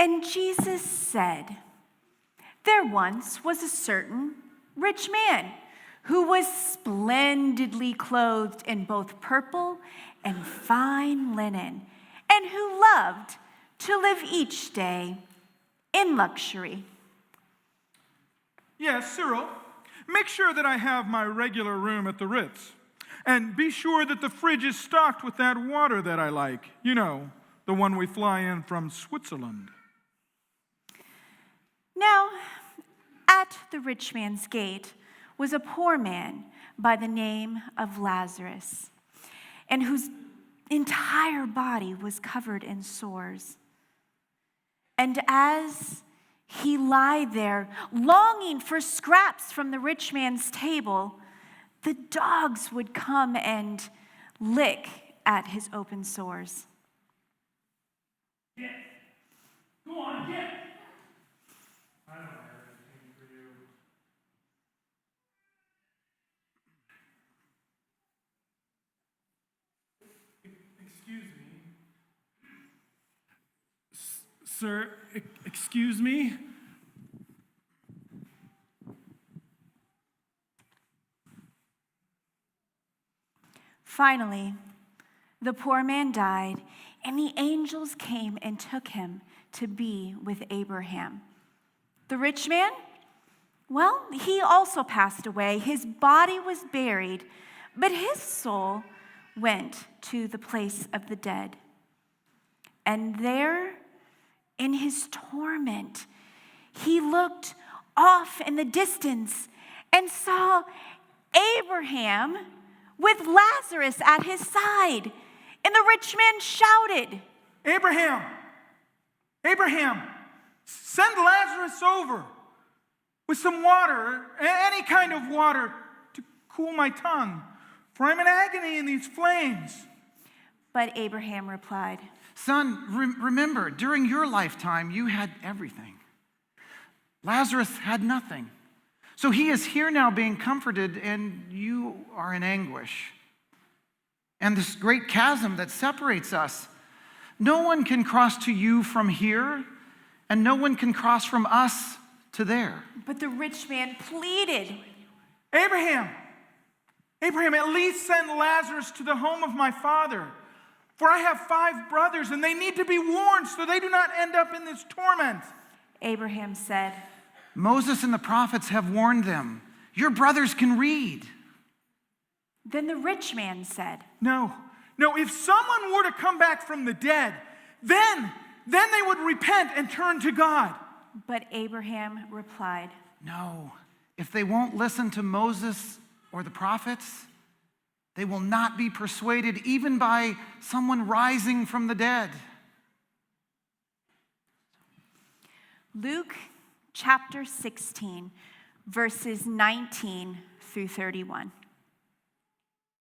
And Jesus said, "There once was a certain rich man who was splendidly clothed in both purple and fine linen, and who loved to live each day in luxury." Yes, Cyril, make sure that I have my regular room at the Ritz. And be sure that the fridge is stocked with that water that I like. You know, the one we fly in from Switzerland. Now, at the rich man's gate was a poor man by the name of Lazarus, and whose entire body was covered in sores. And as he lay there, longing for scraps from the rich man's table, the dogs would come and lick at his open sores. Get. Go on, get. I don't have anything for you. Excuse me. Sir, excuse me? Finally, the poor man died, and the angels came and took him to be with Abraham. The rich man, well, he also passed away. His body was buried, but his soul went to the place of the dead. And there, in his torment, he looked off in the distance and saw Abraham with Lazarus at his side. And the rich man shouted, Abraham, send Lazarus over with some water, any kind of water, to cool my tongue, for I'm in agony in these flames. But Abraham replied, Son, remember, during your lifetime, you had everything. Lazarus had nothing. So he is here now being comforted, and you are in anguish. And this great chasm that separates us, no one can cross to you from here, and no one can cross from us to there. But the rich man pleaded, Abraham, at least send Lazarus to the home of my father. For I have 5 brothers, and they need to be warned so they do not end up in this torment. Abraham said, Moses and the prophets have warned them. Your brothers can read. Then the rich man said, No, if someone were to come back from the dead, then they would repent and turn to God. But Abraham replied, No, if they won't listen to Moses or the prophets, they will not be persuaded even by someone rising from the dead. Luke chapter 16, verses 19 through 31.